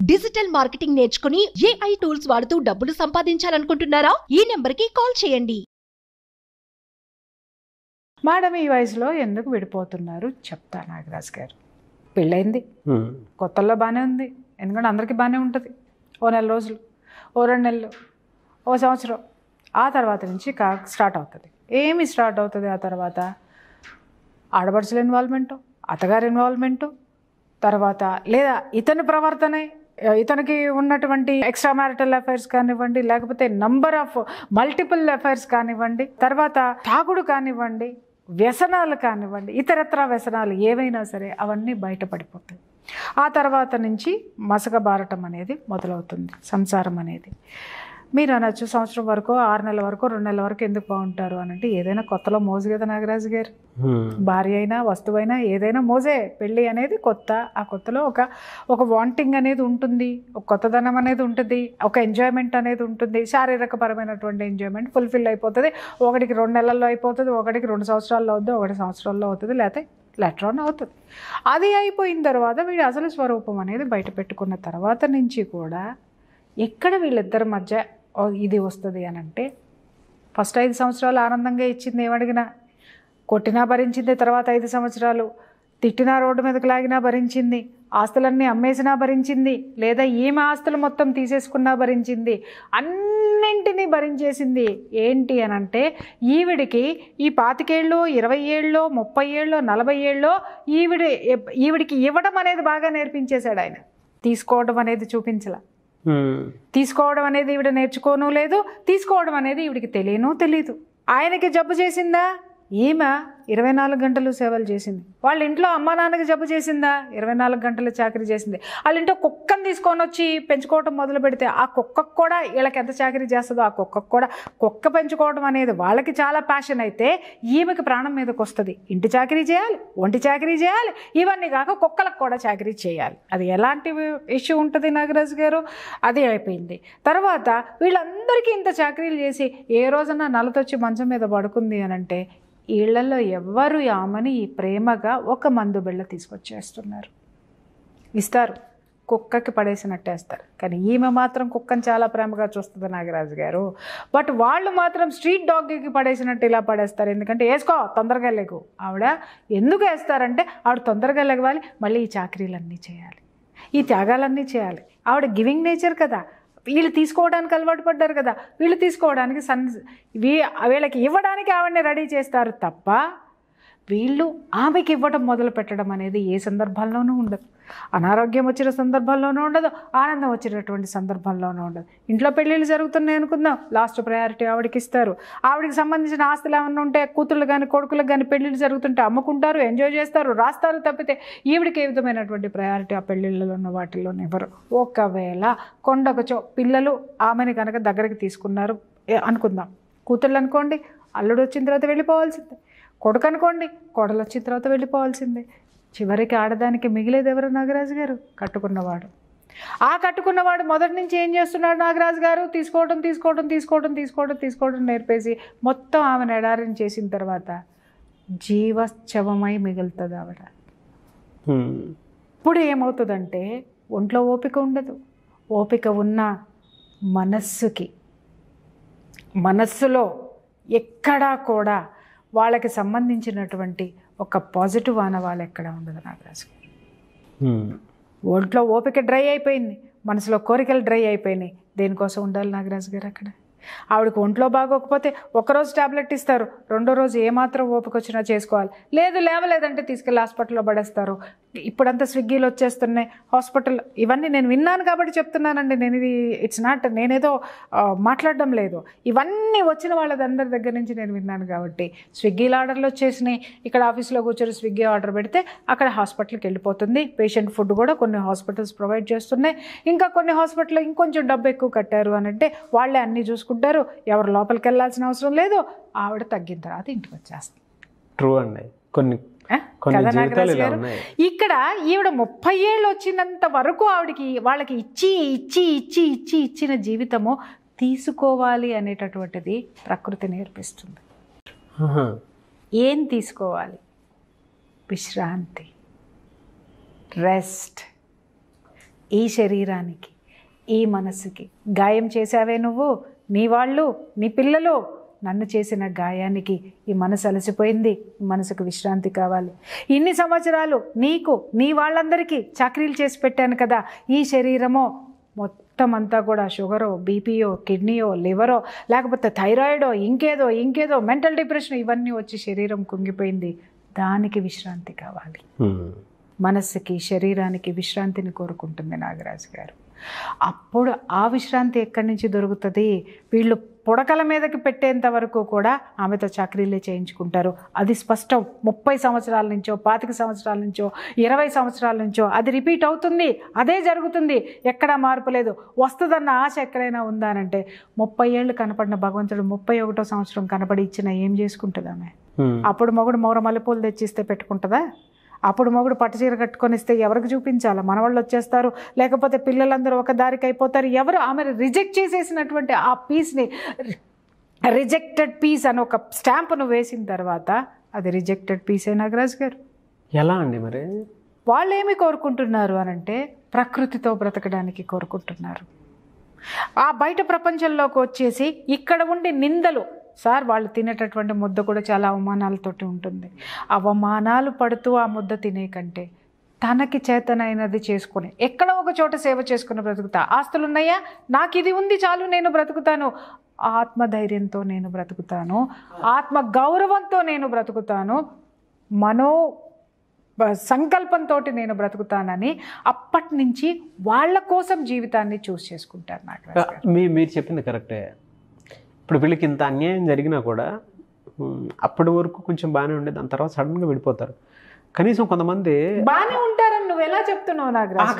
Digital marketing నేర్చుకుని AI tools వాడుతూ డబ్బులు సంపాదించాలనుకుంటున్నారా? ఈ నెంబర్కి కాల్ చేయండి. మేడం ఈ వయసులో ఎందుకు విడిపోతున్నారు చెప్తా నాగరాజ్ గారు. పెళ్ళైంది, కొత్తల్లో బాగానే ఉంది, ఎందుకంటే అందరికీ బాగానే ఉంటుంది. ఓ నెల రోజులు, ఓ 2 నెలలు, ఓ సంవత్సరం, ఆ తర్వాత నుంచి స్టార్ట్ అవుతుంది. ఏమి స్టార్ట్ అవుతుంది ఆ తర్వాత? ఆడపడుచుల ఇన్వాల్వ్మెంటు, అత్తగారి ఇన్వాల్వ్మెంటు, తర్వాత లేదా ఇతని ప్రవర్తనే, ఇతనికి ఉన్నటువంటి ఎక్స్ట్రా మ్యారిటల్ అఫైర్స్ కానివ్వండి, లేకపోతే నంబర్ ఆఫ్ మల్టిపుల్ అఫైర్స్ కానివ్వండి, తర్వాత తాగుడు కానివ్వండి, వ్యసనాలు కానివ్వండి, ఇతరత్ర వ్యసనాలు ఏవైనా సరే అవన్నీ బయటపడిపోతాయి. ఆ తర్వాత నుంచి మసకబారటం అనేది మొదలవుతుంది సంసారం అనేది. మీరు అనొచ్చు సంవత్సరం వరకు, 6 నెలల వరకు, 2 నెలల వరకు ఎందుకు బాగుంటారు అని అంటే, ఏదైనా కొత్తలో మోజు కదా నాగరాజు గారు. భార్య అయినా వస్తువైనా ఏదైనా మోజే. పెళ్ళి అనేది కొత్త. ఆ కొత్తలో ఒక వాంటింగ్ అనేది ఉంటుంది, ఒక కొత్తదనం అనేది ఉంటుంది, ఒక ఎంజాయ్మెంట్ అనేది ఉంటుంది. శారీరకపరమైనటువంటి ఎంజాయ్మెంట్ ఫుల్ఫిల్ అయిపోతుంది. ఒకటికి 2 నెలల్లో అయిపోతుంది, ఒకటికి 2 సంవత్సరాల్లో అవుతుంది, 1 సంవత్సరాల్లో అవుతుంది, లేకపోతే లెటర్ అవుతుంది. అది అయిపోయిన తర్వాత వీడి అసలు స్వరూపం అనేది బయట పెట్టుకున్న తర్వాత నుంచి కూడా ఎక్కడ వీళ్ళిద్దరి మధ్య ఇది వస్తుంది అని అంటే, ఫస్ట్ 5 సంవత్సరాలు ఆనందంగా ఇచ్చింది, ఏమడిగినా కొట్టినా భరించింది. తర్వాత 5 సంవత్సరాలు తిట్టినా, రోడ్డు మీదకి లాగినా భరించింది, ఆస్తులన్నీ అమ్మేసినా భరించింది, లేదా ఈమె ఆస్తులు మొత్తం తీసేసుకున్నా భరించింది, అన్నింటినీ భరించేసింది. ఏంటి అని అంటే, ఈవిడికి ఈ 25 ఏళ్ళు, 20 ఏళ్ళు, 30 ఏళ్ళు, 40 ఏళ్ళు ఈవిడికి ఇవ్వడం అనేది బాగా నేర్పించేశాడు ఆయన. తీసుకోవడం అనేది చూపించలా. తీసుకోవడం అనేది ఈవిడ నేర్చుకోను లేదు, తీసుకోవడం అనేది ఈవిడికి తెలీదు. ఆయనకి జబ్బు చేసిందా? ఈమె 24 గంటలు సేవలు చేసింది. వాళ్ళ ఇంట్లో అమ్మా నాన్నకి జబ్బు చేసిందా? 24 గంటలు చాకరీ చేసింది. వాళ్ళ ఇంట్లో కుక్కను తీసుకొని వచ్చి పెంచుకోవడం మొదలు పెడితే ఆ కుక్కకు కూడా వీళ్ళకి ఎంత చాకరీ చేస్తుందో ఆ కుక్కకు కూడా, కుక్క పెంచుకోవడం అనేది వాళ్ళకి చాలా ప్యాషన్ అయితే ఈమెకి ప్రాణం మీదకి వస్తుంది. ఇంటి చాకరీ చేయాలి, ఒంటి చాకరీ చేయాలి, ఇవన్నీ కాక కుక్కలకు కూడా చాకరీ చేయాలి. అది ఎలాంటి ఇష్యూ ఉంటుంది నాగరాజు గారు? అది అయిపోయింది. తర్వాత వీళ్ళందరికీ ఇంత చాకరీలు చేసి ఏ రోజన్నా నలతొచ్చి మంచం మీద పడుకుంది అని అంటే, ఇళ్లలో ఎవ్వరు ఆమెని ప్రేమగా ఒక మందు బిళ్ళ తీసుకొచ్చేస్తున్నారు, ఇస్తారు, కుక్కకి పడేసినట్టేస్తారు. కానీ ఈమె మాత్రం కుక్కని చాలా ప్రేమగా చూస్తుంది నాగరాజు గారు. బట్ వాళ్ళు మాత్రం స్ట్రీట్ డాగ్కి పడేసినట్టు ఇలా పడేస్తారు. ఎందుకంటే వేసుకో, తొందరగా లేకు. ఆవిడ ఎందుకు వేస్తారంటే, ఆవిడ తొందరగా లెగవాలి, మళ్ళీ ఈ చాకరీలన్నీ చేయాలి, ఈ త్యాగాలన్నీ చేయాలి. ఆవిడ గివింగ్ నేచర్ కదా. వీళ్ళు తీసుకోవడానికి అలవాటు పడ్డారు కదా, వీళ్ళు తీసుకోవడానికి వీళ్ళకి ఇవ్వడానికి ఆవిడని రెడీ చేస్తారు తప్ప వీళ్ళు ఆమెకి ఇవ్వడం మొదలు పెట్టడం అనేది ఏ సందర్భంలోనూ ఉండదు. అనారోగ్యం వచ్చిన సందర్భంలోనూ ఉండదు, ఆనందం వచ్చినటువంటి సందర్భంలోనూ ఉండదు. ఇంట్లో పెళ్ళిళ్ళు జరుగుతున్నాయి అనుకుందాం, లాస్ట్ ప్రయారిటీ ఆవిడకి ఇస్తారు. ఆవిడకి సంబంధించిన ఆస్తులు ఏమన్నా ఉంటే కూతుళ్ళు కానీ కొడుకులకు కానీ పెళ్ళిళ్ళు జరుగుతుంటే అమ్ముకుంటారు, ఎంజాయ్ చేస్తారు, రాస్తారు. తప్పితే ఈవిడికి ఏ విధమైనటువంటి ప్రయారిటీ ఆ పెళ్ళిళ్ళలో ఉన్న వాటిల్లోనే ఇవ్వరు. ఒకవేళ కొండకొచ్చో పిల్లలు ఆమెని కనుక దగ్గరికి తీసుకున్నారు అనుకుందాం, కూతుళ్ళు అనుకోండి అల్లుడు వచ్చిన తర్వాత వెళ్ళిపోవాల్సిందే, కొడుకు అనుకోండి కోడలు వచ్చిన తర్వాత వెళ్ళిపోవాల్సిందే. చివరికి ఆడదానికి మిగిలేది ఎవరు నాగరాజు గారు? కట్టుకున్నవాడు. ఆ కట్టుకున్నవాడు మొదటి నుంచి ఏం చేస్తున్నాడు నాగరాజు గారు? తీసుకోవడం నేర్పేసి మొత్తం ఆమెను ఎడారిని చేసిన తర్వాత జీవశ్చవమై మిగులుతుంది ఆవిడ. ఇప్పుడు ఏమవుతుందంటే, ఒంట్లో ఓపిక ఉండదు. ఓపిక ఉన్న మనస్సులో ఎక్కడా కూడా వాళ్ళకి సంబంధించినటువంటి ఒక పాజిటివ్ ఆనవాళ్ళు ఎక్కడ ఉండదు నాగరాజు గారు. ఒంట్లో ఓపిక డ్రై అయిపోయింది, మనసులో కోరికలు డ్రై అయిపోయినాయి. దేనికోసం ఉండాలి నాగరాజు గారు అక్కడ? ఆవిడకి ఒంట్లో బాగోకపోతే ఒకరోజు ట్యాబ్లెట్ ఇస్తారు, రెండో రోజు ఏమాత్రం ఓపిక వచ్చినా చేసుకోవాలి, లేవలేదంటే తీసుకెళ్ళి హాస్పిటల్లో పడేస్తారు. ఇప్పుడంతా స్విగ్గీలు వచ్చేస్తున్నాయి, హాస్పిటల్, ఇవన్నీ నేను విన్నాను కాబట్టి చెప్తున్నానండి. నేను ఇది ఇట్స్ నాట్, నేనేదో మాట్లాడడం లేదు, ఇవన్నీ వచ్చిన వాళ్ళందరి దగ్గర నుంచి నేను విన్నాను కాబట్టి. స్విగ్గీలో ఆర్డర్లు వచ్చేసినాయి, ఇక్కడ ఆఫీస్లో కూర్చొని స్విగ్గీ ఆర్డర్ పెడితే అక్కడ హాస్పిటల్కి వెళ్ళిపోతుంది. పేషెంట్ ఫుడ్ కూడా కొన్ని హాస్పిటల్స్ ప్రొవైడ్ చేస్తున్నాయి. ఇంకా కొన్ని హాస్పిటల్ ఇంకొంచెం డబ్బు ఎక్కువ కట్టారు అని అంటే వాళ్ళే అన్నీ చూసుకుంటారు, ఎవరు లోపలికి వెళ్ళాల్సిన అవసరం లేదు. ఆవిడ తగ్గిన తర్వాత ఇంటికి వచ్చేస్తుంది. ట్రూ అండి. కదా నాగరాజు గారు? ఇక్కడ ఈవిడ 30 ఏళ్ళు వచ్చినంత వరకు వాళ్ళకి ఇచ్చిన జీవితము తీసుకోవాలి అనేటటువంటిది ప్రకృతి నేర్పిస్తుంది. ఏం తీసుకోవాలి? విశ్రాంతి, రెస్ట్, ఈ శరీరానికి, ఈ మనస్సుకి గాయం చేశావే నువ్వు, నీ వాళ్ళు, నీ పిల్లలు. నన్ను చేసిన గాయానికి ఈ మనసు అలసిపోయింది, ఈ మనసుకు విశ్రాంతి కావాలి. ఇన్ని సంవత్సరాలు నీకు, నీ వాళ్ళందరికీ చాకరీలు చేసి పెట్టాను కదా, ఈ శరీరమో మొత్తం అంతా కూడా షుగరో, బీపీయో, కిడ్నీయో, లివరో, లేకపోతే థైరాయిడో, ఇంకేదో మెంటల్ డిప్రెషన్, ఇవన్నీ వచ్చి శరీరం కుంగిపోయింది. దానికి విశ్రాంతి కావాలి. మనస్సుకి, శరీరానికి విశ్రాంతిని కోరుకుంటుంది నాగరాజు గారు. అప్పుడు ఆ విశ్రాంతి ఎక్కడి నుంచి దొరుకుతుంది? వీళ్ళు పుడకల మీదకి పెట్టేంత వరకు కూడా ఆమెతో చాకరీలే చేయించుకుంటారు. అది స్పష్టం. 30 సంవత్సరాల నుంచో, 25 సంవత్సరాల నుంచో, 20 సంవత్సరాల నుంచో అది రిపీట్ అవుతుంది. అదే జరుగుతుంది. ఎక్కడా మార్పు లేదు. వస్తుందన్న ఆశ ఎక్కడైనా ఉందానంటే 30 ఏళ్ళు కనపడిన భగవంతుడు 31వ సంవత్సరం కనపడి ఇచ్చిన ఏం చేసుకుంటుంది ఆమె? అప్పుడు మొగుడు మౌర మల్లెపూలు తెచ్చిస్తే పెట్టుకుంటుందా? అప్పుడు మొగుడు పట్టుచీర కట్టుకొని ఇస్తే ఎవరికి చూపించాలా? మనవాళ్ళు వచ్చేస్తారు, లేకపోతే పిల్లలందరూ ఒక దారికి అయిపోతారు. ఎవరు ఆమె రిజెక్ట్ చేసేసినటువంటి ఆ పీస్ని, రిజెక్టెడ్ పీస్ అని ఒక స్టాంపును వేసిన తర్వాత అది రిజెక్టెడ్ పీసే నాగరాజు గారు. ఎలా అండి మరి? వాళ్ళు ఏమి కోరుకుంటున్నారు అనంటే ప్రకృతితో బ్రతకడానికి కోరుకుంటున్నారు. ఆ బయట ప్రపంచంలోకి వచ్చేసి ఇక్కడ ఉండి నిందలు, సార్ వాళ్ళు తినేటటువంటి ముద్ద కూడా చాలా అవమానాలతోటి ఉంటుంది. అవమానాలు పడుతూ ఆ ముద్ద తినే కంటే తనకి చేతనైనది చేసుకుని ఎక్కడో ఒక చోట సేవ చేసుకుని బ్రతుకుతా. ఆస్తులు ఉన్నాయా, నాకు ఇది ఉంది చాలు, నేను బ్రతుకుతాను. ఆత్మధైర్యంతో నేను బ్రతుకుతాను, ఆత్మ గౌరవంతో నేను బ్రతుకుతాను, మనో సంకల్పంతో నేను బ్రతుకుతానని అప్పటి నుంచి వాళ్ళ కోసం జీవితాన్ని చూస్ చేసుకుంటారు. నాకు మీరు చెప్పింది కరెక్టే. ఇప్పుడు వీళ్ళకి ఇంత అన్యాయం జరిగినా కూడా అప్పటి వరకు కొంచెం బాగానే ఉండేది, దాని తర్వాత సడన్గా విడిపోతారు. కనీసం కొంతమంది బాగానే ఉంటారని నువ్వు ఎలా చెప్తున్నావు నాగరాజు?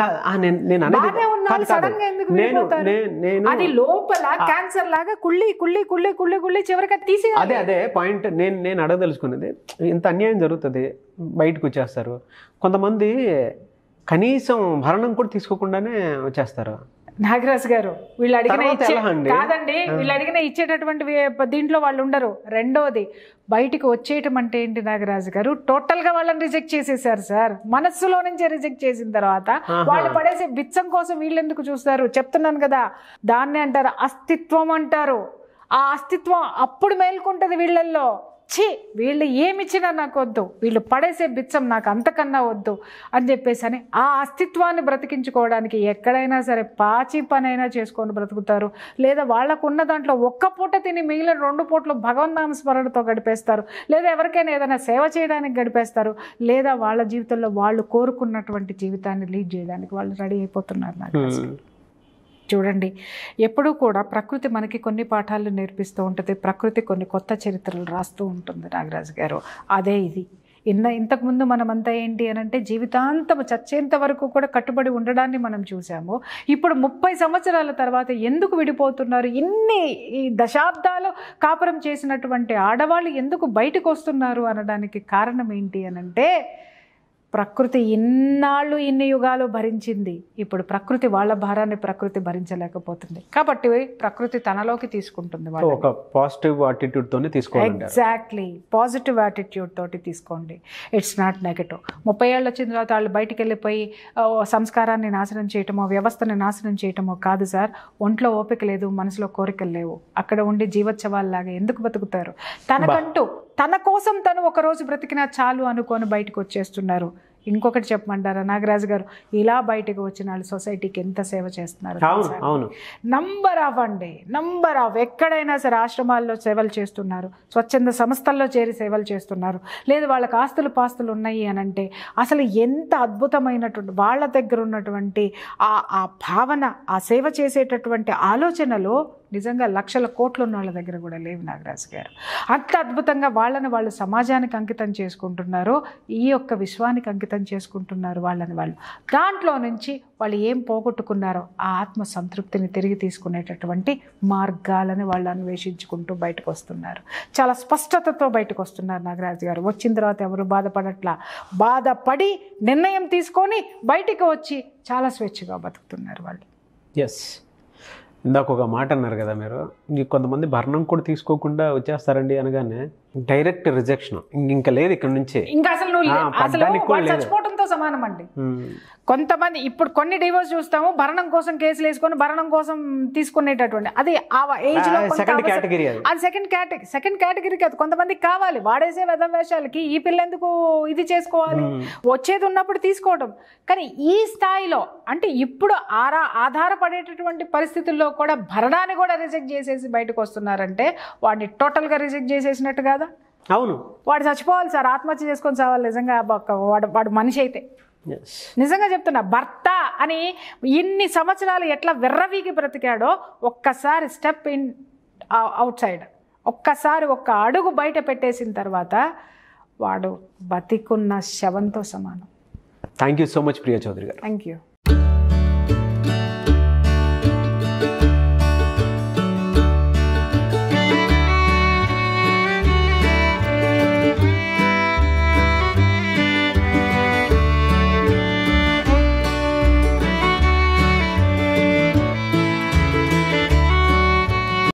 అది లోపల క్యాన్సర్ లాగా కుళ్ళి కుళ్ళి కుళ్ళి కుళ్ళి కుళ్ళి చివరికి తీసి. అదే పాయింట్ నేను అడగదలుచుకున్నది. ఇంత అన్యాయం జరుగుతుంది, బయటకు వచ్చేస్తారు. కొంతమంది కనీసం భరణం కూడా తీసుకోకుండానే వచ్చేస్తారు. నాగరాజు గారు వీళ్ళు అడిగిన కాదండి, వీళ్ళు అడిగిన ఇచ్చేటటువంటి దీంట్లో వాళ్ళు ఉండరు. రెండోది బయటికి వచ్చేయటం అంటే ఏంటి నాగరాజు గారు? టోటల్గా వాళ్ళని రిజెక్ట్ చేసేసారు సార్. మనస్సులో నుంచే రిజెక్ట్ చేసిన తర్వాత వాళ్ళు పడేసే బిచ్చం కోసం వీళ్ళు ఎందుకు చూస్తారు? చెప్తున్నాను కదా, దాన్నే అంటారు అస్తిత్వం అంటారు. ఆ అస్తిత్వం అప్పుడు మేల్కొంటది వీళ్ళల్లో. ఛీ, వీళ్ళు ఏమిచ్చినా నాకు వద్దు, వీళ్ళు పడేసే బిచ్చం నాకు అంతకన్నా వద్దు అని చెప్పేసి అని ఆ అస్తిత్వాన్ని బ్రతికించుకోవడానికి ఎక్కడైనా సరే పాచి పనైనా చేసుకొని బ్రతుకుతారు. లేదా వాళ్ళకు ఉన్న దాంట్లో ఒక్క పూట తిని మిగిలిన 2 పూటలు భగవన్నామ స్మరణతో గడిపేస్తారు. లేదా ఎవరికైనా ఏదైనా సేవ చేయడానికి గడిపేస్తారు. లేదా వాళ్ళ జీవితంలో వాళ్ళు కోరుకున్నటువంటి జీవితాన్ని లీడ్ చేయడానికి వాళ్ళు రెడీ అయిపోతున్నారు. నాకు చూడండి, ఎప్పుడూ కూడా ప్రకృతి మనకి కొన్ని పాఠాలు నేర్పిస్తూ ఉంటుంది. ప్రకృతి కొన్ని కొత్త చరిత్రలు రాస్తూ ఉంటుంది నాగరాజు గారు. అదే ఇది. ఇంతకుముందు మనమంతా ఏంటి అని అంటే జీవితాంతం చచ్చేంత వరకు కూడా కట్టుబడి ఉండడాన్ని మనం చూసాము. ఇప్పుడు 30 సంవత్సరాల తర్వాత ఎందుకు విడిపోతున్నారు? ఈ దశాబ్దాలు కాపురం చేసినటువంటి ఆడవాళ్ళు ఎందుకు బయటకు వస్తున్నారు అనడానికి కారణం ఏంటి అని అంటే ప్రకృతి ఇన్నాళ్ళు ఇన్ని యుగాలు భరించింది. ఇప్పుడు ప్రకృతి వాళ్ళ భారాన్ని ప్రకృతి భరించలేకపోతుంది. కాబట్టి ప్రకృతి తనలోకి తీసుకుంటుంది. ఒక పాజిటివ్ యాటిట్యూడ్ తోనే తీసుకోవాలి. ఎగ్జాక్ట్లీ, పాజిటివ్ యాటిట్యూడ్ తోటి తీసుకోండి. It's not negative. 30 ఏళ్ళు వచ్చిన తర్వాత వాళ్ళు బయటికి వెళ్ళిపోయి సంస్కారాన్ని నాశనం చేయటమో, వ్యవస్థని నాశనం చేయటమో కాదు సార్. ఒంట్లో ఓపిక లేదు, మనసులో కోరికలు లేవు. అక్కడ ఉండి జీవోత్సవాల్లాగా ఎందుకు బతుకుతారు? తనకంటూ తన కోసం తను ఒకరోజు బ్రతికినా చాలు అనుకొని బయటకు వచ్చేస్తున్నారు. ఇంకొకటి చెప్పమంటారా నాగరాజు గారు? ఇలా బయటకు వచ్చిన వాళ్ళు సొసైటీకి ఎంత సేవ చేస్తున్నారు? నంబర్ ఆఫ్ ఎక్కడైనా సరే ఆశ్రమాల్లో సేవలు చేస్తున్నారు, స్వచ్ఛంద సంస్థల్లో చేరి సేవలు చేస్తున్నారు. లేదు వాళ్ళకి ఆస్తులు పాస్తులు ఉన్నాయి అని అంటే అసలు ఎంత అద్భుతమైనటువంటి వాళ్ళ దగ్గర ఉన్నటువంటి ఆ భావన, ఆ సేవ చేసేటటువంటి ఆలోచనలు నిజంగా లక్షల కోట్లు ఉన్న వాళ్ళ దగ్గర కూడా లేవు నాగరాజు గారు. అంత అద్భుతంగా వాళ్ళని వాళ్ళు సమాజానికి అంకితం చేసుకుంటున్నారు, ఈ యొక్క విశ్వానికి అంకితం చేసుకుంటున్నారు వాళ్ళని వాళ్ళు. దాంట్లో నుంచి వాళ్ళు ఏం పోగొట్టుకున్నారో ఆ ఆత్మ సంతృప్తిని తిరిగి తీసుకునేటటువంటి మార్గాలను వాళ్ళు అన్వేషించుకుంటూ బయటకు వస్తున్నారు. చాలా స్పష్టతతో బయటకు వస్తున్నారు నాగరాజు గారు. వచ్చిన తర్వాత ఎవరు బాధపడట్లా, బాధపడి నిర్ణయం తీసుకొని బయటికి వచ్చి చాలా స్వేచ్ఛగా బతుకుతున్నారు వాళ్ళు. ఎస్, ఇందాక ఒక మాట అన్నారు కదా మీరు, కొంతమంది భరణం కూడా తీసుకోకుండా వచ్చేస్తారండి అనగానే డైరెక్ట్ రిజెక్షన్. ఇంకా లేదు ఇక్కడ నుంచి, ఇంకా అసలు చచ్చిపోవటం శవంతో సమానం అండి. కొంతమంది ఇప్పుడు కొన్ని డివోర్స్ చూస్తాము, భరణం కోసం కేసులు వేసుకొని భరణం కోసం తీసుకునేటటువంటి, అది ఆ ఏజ్ లో సెకండ్ కేటగిరీ, అది సెకండ్ కేటగిరీ కాదు. కొంతమందికి కావాలి వాడేసే వేషాలకి ఈ పిల్ల ఎందుకు ఇది చేసుకోవాలి, వచ్చేది ఉన్నప్పుడు తీసుకోవడం. కానీ ఈ స్థాయిలో అంటే ఇప్పుడు ఆధారపడేటటువంటి పరిస్థితుల్లో కూడా భరణాన్ని కూడా రిజెక్ట్ చేసేసి బయటకు వస్తున్నారంటే వాడిని టోటల్గా రిజెక్ట్ చేసేసినట్టు కాదా? అవును, వాడు చచ్చిపోవాలి సార్, ఆత్మహత్య చేసుకొని చావాలి నిజంగా. వాడు మనిషి అయితే నిజంగా చెప్తున్నా, భర్త అని ఇన్ని సంవత్సరాలు ఎట్లా వెర్రవీగి బ్రతికాడో ఒక్కసారి స్టెప్ ఇన్ అవుట్ సైడ్, ఒక్కసారి ఒక్క అడుగు బయట పెట్టేసిన తర్వాత వాడు బతికున్న శవంతో సమానం. Thank you so much Priya Chaudhary గారు. Thank you.